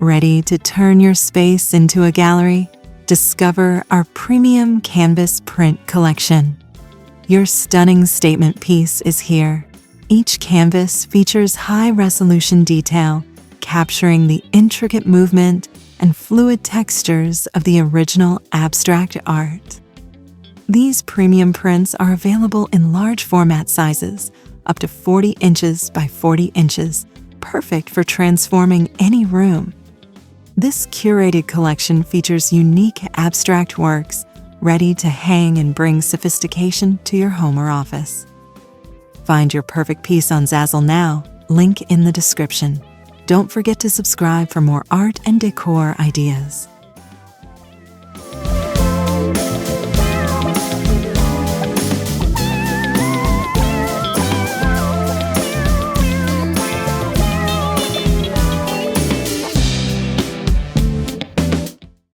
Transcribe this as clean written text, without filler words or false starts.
Ready to turn your space into a gallery? Discover our premium canvas print collection. Your stunning statement piece is here. Each canvas features high-resolution detail, capturing the intricate movement and fluid textures of the original abstract art. These premium prints are available in large format sizes, up to 40 inches by 40 inches, perfect for transforming any room. This curated collection features unique abstract works ready to hang and bring sophistication to your home or office. Find your perfect piece on Zazzle now, link in the description. Don't forget to subscribe for more art and decor ideas.